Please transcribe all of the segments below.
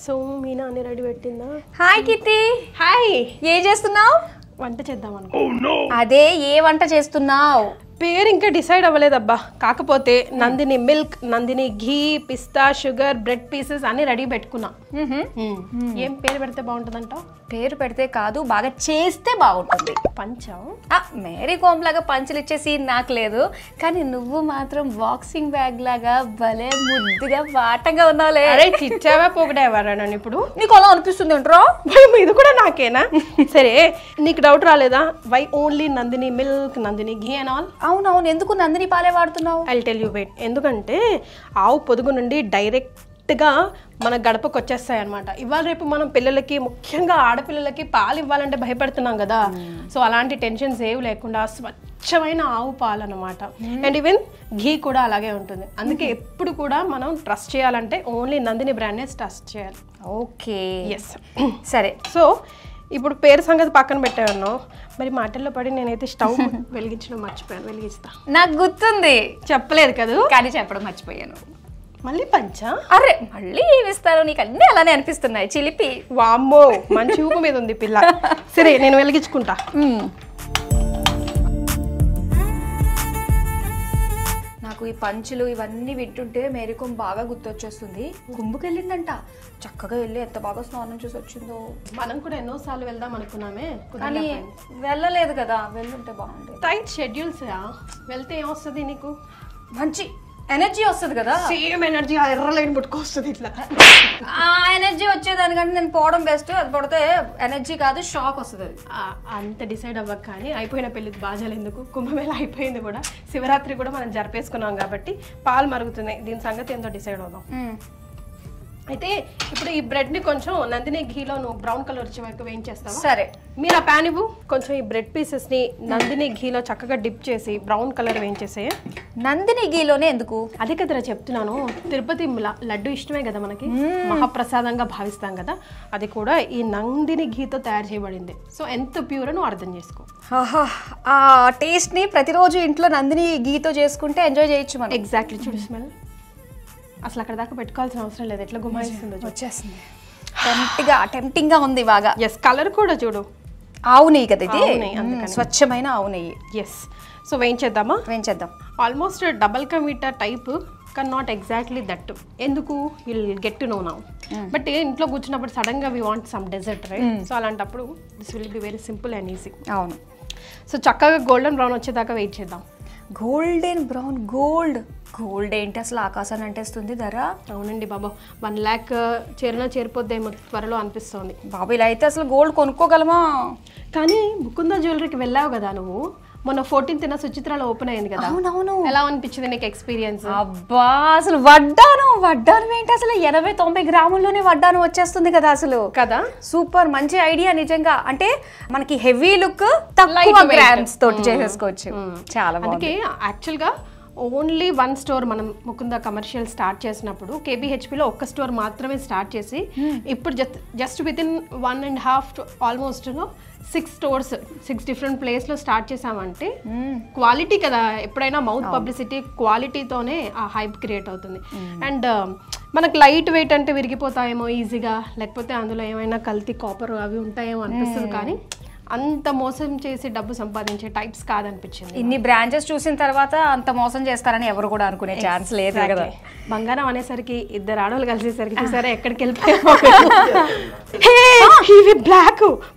So Meena అన్ని ready పెట్టిందా? Hi kitty. Hi. ఏం చేస్తున్నావు? వంట చేద్దాం అనుకో. అదే ఏ వంట చేస్తున్నావు? పేరు ఇంకా డిసైడ్ అవ్వలేదబ్బా. కాకపోతే నందిని మిల్క్, నందిని ఘీ, పిస్తా, షుగర్, బ్రెడ్ పీసెస్ అన్ని రెడీ పెట్టుకున్నా. ఏం పేరు పెడితే బాగుంటుందంటావు? పేరు పెడితే కాదు, బాగా చేస్తే బాగుంటుంది. పంచం మేరీ కోమ్ లాగా పంచులు ఇచ్చే సీన్ నాకు లేదు, కానీ నువ్వు మాత్రం బాక్సింగ్ బ్యాగ్ లాగా భలే ముద్దుగా వాటంగా ఉన్నావులే. అరే చిచ్చావా పోగడేవారా నన్ను ఇప్పుడు? నీకు అలా అనిపిస్తుంది ఏంట్రో? ఇది కూడా నాకేనా? సరే నీకు డౌట్ రాలేదా? Why only Nandini milk, Nandini ghee and all? అవునవును, ఎందుకు నందిని పాలే వాడుతున్నావు? I tell you wait. ఎందుకంటే ఆవు పొదుగు నుండి డైరెక్ట్గా మన గడపకు వచ్చేస్తాయి అనమాట. ఇవాళ రేపు మనం పిల్లలకి, ముఖ్యంగా ఆడపిల్లలకి పాలు ఇవ్వాలంటే భయపడుతున్నాం కదా. సో అలాంటి టెన్షన్స్ ఏవి లేకుండా స్వచ్ఛమైన ఆవు పాలు అనమాట. అండ్ ఈవెన్ ఘీ కూడా అలాగే ఉంటుంది. అందుకే ఎప్పుడు కూడా మనం ట్రస్ట్ చేయాలంటే ఓన్లీ నందిని బ్రాండ్నే ట్రస్ట్ చేయాలి. Okay, yes. సరే. సో ఇప్పుడు పేరు సంగతి పక్కన పెట్టాను. మరి మాటల్లో పడి నేనైతే స్టవ్ వెలిగించడం మర్చిపోయాను. వెలిగిస్తా. నాకు గుర్తుంది, చెప్పలేదు కదా, కానీ చెప్పడం మర్చిపోయాను. మళ్ళీ పంచా? అరే మళ్ళీ ఏమిస్తారు? నీకు అన్నీ అలానే అనిపిస్తున్నాయి చిలిపి. వామ్మో, మంచి ఊపు మీద ఉంది పిల్ల. సరే నేను వెలిగించుకుంటా. నాకు ఈ పంచులు ఇవన్నీ వింటుంటే మేరీకోమ్ బాగా గుర్తొచ్చేస్తుంది. కుంభకెళ్ళిందంట, చక్కగా వెళ్ళి ఎంత బాగా స్నానం చేసి వచ్చిందో. మనం కూడా ఎన్నోసార్లు వెళ్దాం అనుకున్నామే, కానీ వెళ్ళలేదు కదా. వెళ్ళుంటే బాగుండేది. Tight schedules. వెళ్తే ఏమొస్తుంది నీకు? మంచి ఎనర్జీ వస్తుంది కదా. సేమ్ ఎనర్జీ ఎర్ర లైన్ పుట్టుకొస్తుంది ఇట్లా. ఆ ఎనర్జీ వచ్చేదానికంటే నేను పోవడం బెస్ట్. అది పడితే ఎనర్జీ కాదు, షాక్ వస్తుంది. అంత డిసైడ్ అవ్వక, కానీ అయిపోయిన పెళ్ళికి బాజాలు ఎందుకు? కుంభమేళ అయిపోయింది కూడా, శివరాత్రి కూడా మనం జరిపేసుకున్నాం కాబట్టి పాలు మరుగుతున్నాయి. దీని సంగతి ఏంటో డిసైడ్ అవుదాం. అయితే ఇప్పుడు ఈ బ్రెడ్ ని కొంచెం నందిని ఘీలో నువ్వు బ్రౌన్ కలర్ వచ్చే వరకు వేయించేస్తావా? సరే. మీరు ఆ ప్యాన్ ఇవ్వు. కొంచెం ఈ బ్రెడ్ పీసెస్ ని నందిని ఘీలో చక్కగా డిప్ చేసి బ్రౌన్ కలర్ వేయించేసే. నందిని ఘీలోనే ఎందుకు? అదే కదరా చెప్తున్నాను. తిరుపతి లడ్డు ఇష్టమే కదా మనకి, మహాప్రసాదంగా భావిస్తాం కదా. అది కూడా ఈ నందిని ఘీతో తయారు చేయబడింది. సో ఎంత ప్యూర్ నువ్వు అర్థం చేసుకో. ఆ టేస్ట్ ని ప్రతిరోజు ఇంట్లో నందిని ఘీతో చేసుకుంటే ఎంజాయ్ చేయొచ్చు మనం. ఎగ్జాక్ట్లీ. చూడు స్మెల్ అసలు అక్కడ దాకా పెట్టుకోవాల్సిన అవసరం లేదు. ఎట్లా గుమాయిస్తుందో వచ్చేస్తుంది. టెంప్టింగ్ గా ఉంది బాగా. ఎస్, కలర్ కూడా చూడు. ఆవు నెయ్యి కదా ఇది, అందుకని స్వచ్ఛమైన ఆవు నెయ్యి. ఎస్. సో వేయించేద్దామా? వేయించేద్దాం. Almost double ka meetha type, కానీ నాట్ ఎగ్జాక్ట్లీ దట్. ఎందుకు? Will get to know now. But ఇంట్లో కూర్చున్నప్పుడు సడన్ గా we want some dessert, right? So అలాంటప్పుడు this will be very simple and easy. అవును. సో చక్కగా గోల్డెన్ బ్రౌన్ వచ్చేదాకా వెయిట్ చేద్దాం. Golden brown. గోల్డ్ ఏంటి అసలు? ఆకాశాన్ని అంటేస్తుంది ధర. అవునండి బాబు, 1 lakh చేరిపోద్దేమో త్వరలో అనిపిస్తుంది. బాబు ఇలా అయితే అసలు గోల్డ్ కొనుక్కోగలమా? కానీ ముకుందా జ్యువెలరీకి వెళ్ళావు కదా నువ్వు మొన్న 14th సుచిత్రాలో ఓపెన్ అయింది కదా. అవునవును. ఎలా అనిపించింది నీకు ఎక్స్పీరియన్స్? అబ్బా అసలు వడ్డానం ఏంటి అసలు? 80-90 గ్రాముల్లోనే వడ్డానం వచ్చేస్తుంది కదా అసలు. కదా, సూపర్. మంచి ఐడియా నిజంగా. అంటే మనకి హెవీ లుక్, తక్కువ గ్రామ్స్ తోటి చేసేసుకోవచ్చు. చాలా బాగుంది. అందుకే యాక్చువల్ గా ఓన్లీ 1 స్టోర్ మనం ముకుందా కమర్షియల్ స్టార్ట్ చేసినప్పుడు KBHPలో 1 స్టోర్ మాత్రమే స్టార్ట్ చేసి ఇప్పుడు just with in 1.5 almost 6 stores 6 different ప్లేస్లో స్టార్ట్ చేసామంటే క్వాలిటీ కదా. ఎప్పుడైనా మౌత్ పబ్లిసిటీ క్వాలిటీతోనే ఆ హైప్ క్రియేట్ అవుతుంది. అండ్ మనకు లైట్ వెయిట్ అంటే విరిగిపోతాయేమో ఈజీగా, లేకపోతే అందులో ఏమైనా కల్తీ కాపర్ అవి ఉంటాయేమో అనిపిస్తుంది. కానీ అంత మోసం చేసి డబ్బు సంపాదించే టైప్స్ కాదనిపించింది. ఇన్ని బ్రాంచెస్ చూసిన తర్వాత అంత మోసం చేస్తారని ఎవరు కూడా అనుకునే ఛాన్స్ లేదు కదా. బంగారం అనేసరికి 2 ఆడవాళ్ళు కలిసేసరికి చూసారా ఎక్కడికి వెళ్ళిపోయామో. ఇవి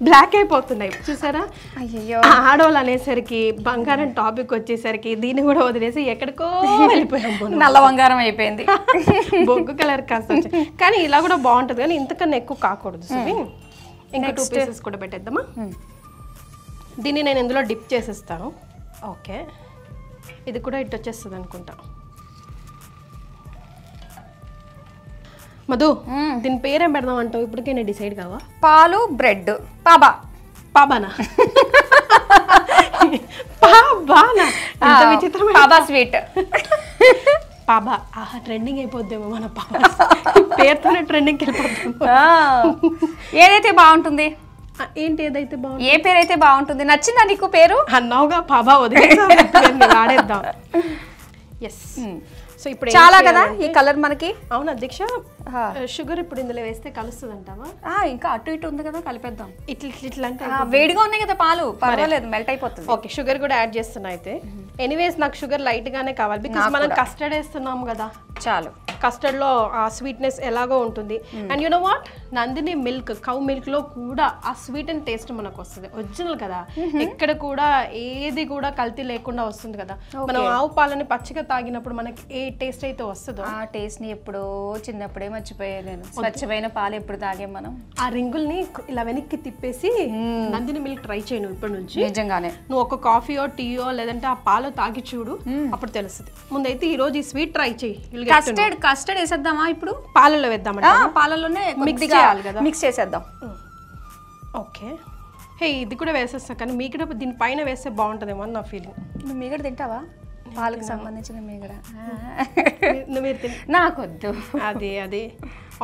బ్లాక్ అయిపోతున్నాయి చూసారా. అయ్యో, ఆడవాళ్ళు అనేసరికి బంగారం టాపిక్ వచ్చేసరికి దీన్ని కూడా వదిలేసి ఎక్కడికో వెళ్ళిపోయాము. నల్ల బంగారం అయిపోయింది. బొగ్గు కలర్ కాస్త వచ్చాయి. కానీ ఇలా కూడా బాగుంటుంది, కానీ ఇంతకన్నా ఎక్కువ కాకూడదు. ఇంకా 2 పీసెస్ కూడా పెట్టేద్దామా? దీన్ని నేను ఇందులో డిప్ చేసేస్తాను. ఓకే, ఇది కూడా ఇటు వచ్చేస్తుంది అనుకుంటా. మధు, దీని పేరేం పెడదాం అంటావు? ఇప్పటికే నేను డిసైడ్ కావా? పాలు బ్రెడ్ పాబానా? విచిత్రమైన పాబా స్వీట్. పాబా ట్రెండింగ్ అయిపోద్దేమో మన పాబా పేరుతోనే ట్రెండింగ్కి వెళ్ళిపోద్దాం. ఏదైతే బాగుంటుంది? ఏంటి ఏదైతే బాగుంటుంది? ఏ పేరు అయితే బాగుంటుంది? నచ్చిందా నీకు పేరు? అన్నావుగా పాబా, వదిలేద్దాం. ఎస్. సో ఇప్పుడు చాలా కదా ఈ కలర్ మనకి. అవును అధ్యక్ష, షుగర్ ఇప్పుడు ఇందులో వేస్తే కలుస్తుంది అంటావా? ఇంకా అటు ఇటు ఉంది కదా, కలిపేద్దాం. ఇట్లా అంటే వేడిగా ఉన్నాయి కదా పాలు, పర్వాలేదు, మెల్ట్ అయిపోతుంది. ఓకే, షుగర్ కూడా యాడ్ చేస్తున్నా అయితే. ఎనీవేస్ నాకు షుగర్ లైట్ గానే కావాలి, బికాస్ మనం కస్టర్డ్ వేస్తున్నాం కదా. చాలు, కస్టర్డ్ లో ఆ స్వీట్నెస్ ఎలాగో ఉంటుంది. And you know what, Nandini milk, cow milk లో కూడా ఆ స్వీట్ అండ్ టేస్ట్ మనకు వస్తుంది, ఒరిజినల్ కదా. ఎక్కడ కూడా ఏది కూడా కల్తీ లేకుండా వస్తుంది కదా. మనం ఆవు పాలని పచ్చిగా తాగినప్పుడు మనకి ఏ టేస్ట్ అయితే వస్తుందో ఆ టేస్ట్ ని ఎప్పుడో చిన్నప్పుడే మర్చిపోయాను నేను. స్వచ్ఛమైన పాలు ఎప్పుడు తాగాం మనం. ఆ రింగుల్ని ఇలా వెనక్కి తిప్పేసి నందిని మిల్క్ ట్రై చేయను ఇప్పటి నుంచి. నిజంగానే నువ్వు ఒక కాఫీయో టీయో లేదంటే ఆ పాలు తాగి చూడు, అప్పుడు తెలుస్తుంది. ముందైతే ఈ రోజు ఈ స్వీట్ ట్రై చేయి. కస్టర్డ్ వేసేద్దామా ఇప్పుడు? పాలలో వేద్దామంటే పాలలోనే మిక్స్ చేయాలి కదా, మిక్స్ చేసేద్దాం. ఓకే, హే ఇది కూడా వేసేస్తా, కానీ మీగడ దీనిపైన వేస్తే బాగుంటుందేమో అని నా ఫీలింగ్. నువ్వు మీగడ తింటావా? పాలకు సంబంధించిన మీగడ మీరు నాకొద్దు. అది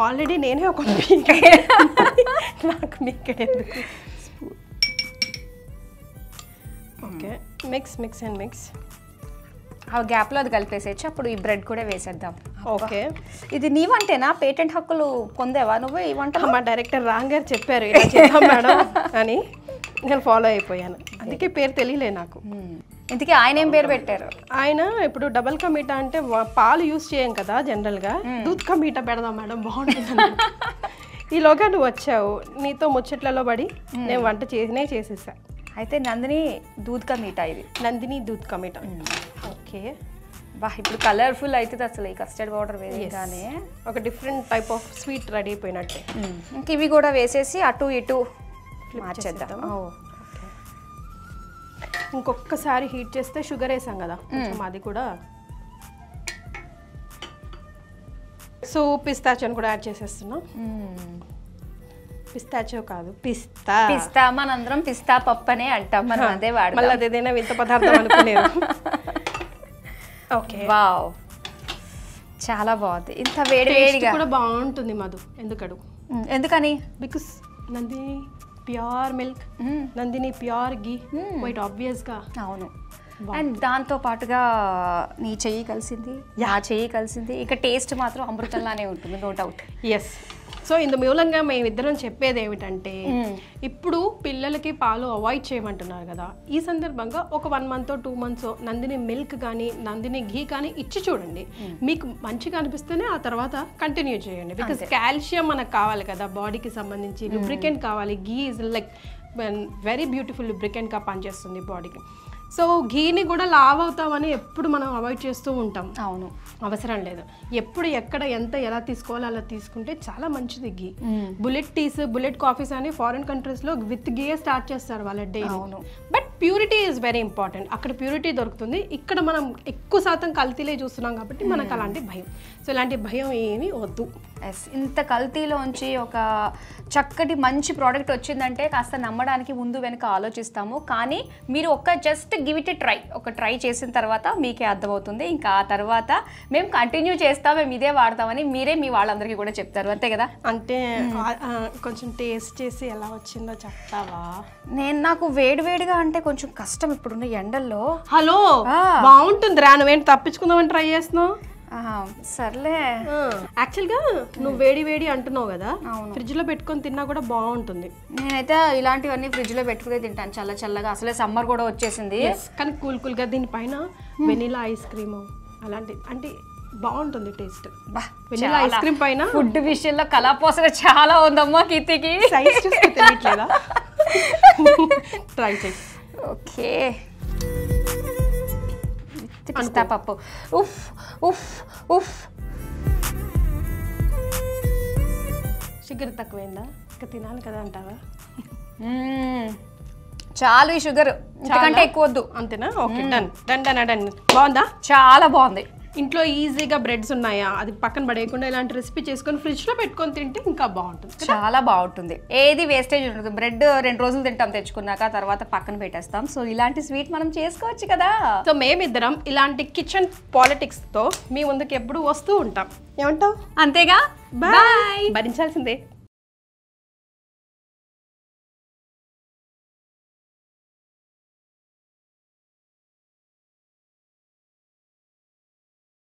ఆల్రెడీ నేనే ఒక నాకు మీగడ ఎందుకు. Okay, mix and mix. ఆ గ్యాప్లో అది కలిపేసేయచ్చు. అప్పుడు ఈ బ్రెడ్ కూడా వేసేద్దాం. ఓకే, ఇది నీ వంటేనా? పేటెంట్ హక్కులు పొందేవా నువ్వు ఈ వంట? మా డైరెక్టర్ రాంగ్ గారు చెప్పారు ఇలా చేద్దాం మేడం అని, నేను ఫాలో అయిపోయాను. అందుకే పేరు తెలియలే నాకు. ఇంతకీ ఆయన ఏం పేరు పెట్టారు? ఆయన ఇప్పుడు డబల్ కా మీఠా అంటే పాలు యూజ్ చేయం కదా జనరల్గా, దూద్ కా మీఠా పెడదాం మేడం బాగుంటుంది. ఈలోగా నువ్వు వచ్చావు, నీతో ముచ్చట్లలో పడి నేను వంట చేసేసా. అయితే నందిని దూద్ కా మీఠా, ఇది నందిని దూద్ కా మీఠా. ఓకే, బా ఇప్పుడు కలర్ఫుల్ అవుతుంది అసలు ఈ కస్టర్డ్ పౌడర్ వేయగానే. ఒక different type of sweet ready అయిపోయినట్టే. ఇంక ఇవి కూడా వేసేసి అటు ఇటు మార్చేద్దాం. ఇంకొకసారి హీట్ చేస్తే షుగర్ వేసాం కదా కొంచెం, అది కూడా. సో పిస్తాచోని కూడా యాడ్ చేసేస్తున్నాం. పిస్తాచో కాదు, పిస్తా. మనందరం పిస్తా పప్పు అనే అంటాం, మనం అదే వాడు. మళ్ళీ అదేదైనా వింత పదార్థం అనుకునేది. ఓకే, వావ్, చాలా బాగుంది. ఇంత వేడిగా కూడా బాగుంటుంది మధు. ఎందుకని? Because Nandini pure milk, Nandini pure ghee, white obvious గా. అవును, అండ్ దాంతో పాటుగా నీ చెయ్యి కలిసింది, నా చెయ్యి కలిసింది, ఇక టేస్ట్ మాత్రం అమృతంలానే ఉంటుంది, నో డౌట్. ఎస్. సో ఇందు మూలంగా మేమిద్దరం చెప్పేది ఏమిటంటే, ఇప్పుడు పిల్లలకి పాలు అవాయిడ్ చేయమంటున్నారు కదా, ఈ సందర్భంగా ఒక 1 month 2 months నందిని మిల్క్ కానీ నందిని ఘీ కానీ ఇచ్చి చూడండి. మీకు మంచిగా అనిపిస్తేనే ఆ తర్వాత కంటిన్యూ చేయండి. బికాస్ కాల్షియం మనకు కావాలి కదా బాడీకి సంబంధించి, లూబ్రికెంట్ కావాలి. ఘీ ఇస్ లైక్ వెరీ బ్యూటిఫుల్ లూబ్రికెంట్గా పనిచేస్తుంది బాడీకి. సో ఘీని కూడా లావ్ అవుతామని ఎప్పుడు మనం అవాయిడ్ చేస్తూ ఉంటాం. అవును, అవసరం లేదు. ఎప్పుడు ఎక్కడ ఎంత ఎలా తీసుకోవాలో అలా తీసుకుంటే చాలా మంచిది ఘీ. బుల్లెట్ టీస్, బుల్లెట్ కాఫీస్ అని ఫారిన్ కంట్రీస్లో విత్ ఘీ స్టార్ట్ చేస్తారు వాళ్ళ day. But purity is very important. అక్కడ ప్యూరిటీ దొరుకుతుంది, ఇక్కడ మనం ఎక్కువ శాతం కల్తీలే చూస్తున్నాం కాబట్టి మనకు అలాంటి భయం. సో ఇలాంటి భయం ఏమీ వద్దు. ఇంత కల్తీలోంచి ఒక చక్కటి మంచి ప్రోడక్ట్ వచ్చిందంటే కాస్త నమ్మడానికి ముందు వెనక ఆలోచిస్తాము. కానీ మీరు జస్ట్ గివ్ ఇట్ ఒక ట్రై చేసిన తర్వాత మీకే అర్థమవుతుంది. ఇంకా ఆ తర్వాత మేము కంటిన్యూ చేస్తాం, మేము ఇదే వాడతామని మీరే మీ వాళ్ళందరికీ కూడా చెప్తారు, అంతే కదా? అంటే కొంచెం టేస్ట్ చేసి ఎలా వచ్చిందో చెప్తావా? నాకు వేడివేడిగా అంటే కొంచెం కష్టం ఇప్పుడున్న ఎండల్లో. హలో, బాగుంటుంది రా, నువ్వేంటి తప్పించుకుందామని ట్రై చేస్తున్నావు? సర్లే. యాక్చువల్గా నువ్వు వేడి అంటున్నావు కదా, ఫ్రిడ్జ్ లో పెట్టుకొని తిన్నా కూడా బాగుంటుంది. నేనైతే ఇలాంటివన్నీ ఫ్రిడ్జ్ లో పెట్టుకునే తింటాను, చల్లగా. అసలే సమ్మర్ కూడా వచ్చేసింది, కానీ కూల్ గా దీనిపైన వెనిలా ఐస్ క్రీమ్ అలాంటి అంటే బాగుంటుంది టేస్ట్. వెనిలా ఐస్ క్రీమ్ పైన ఫుడ్ విషయంలో కళాపోసన చాలా ఉందమ్మా కీర్తికి. సైజ్ చూస్తే తెలియట్లేదా? ట్రై చేయి. ఓకే, పిస్తా పప్పు. ఉఫ్ ఉఫ్ ఉఫ్. షుగర్ తక్కువైందా? ఇంకా తినాలి కదా అంటావా? చాలు ఈ షుగర్, ఇంతకంటే ఎక్కువ వద్దు. అంతేనా? Okay, done. బాగుందా? చాలా బాగుంది. ఇంట్లో ఈజీగా బ్రెడ్స్ ఉన్నాయా, అది పక్కన పడేయకుండా ఇలాంటి రెసిపీ చేసుకొని ఫ్రిడ్జ్ లో పెట్టుకొని తింటే ఇంకా బాగుంటుంది, చాలా బాగుంటుంది. ఏది వేస్టేజ్ ఉండదు. బ్రెడ్ 2 రోజులు తింటాం తెచ్చుకున్నాక, తర్వాత పక్కన పెట్టేస్తాం. సో ఇలాంటి స్వీట్ మనం చేసుకోవచ్చు కదా. సో మేమిద్దరం ఇలాంటి కిచెన్ పాలిటిక్స్ తో మీ ముందుకు ఎప్పుడు వస్తూ ఉంటాం. ఏమంటావు? అంతేగా, బాయ్. భరించాల్సిందే.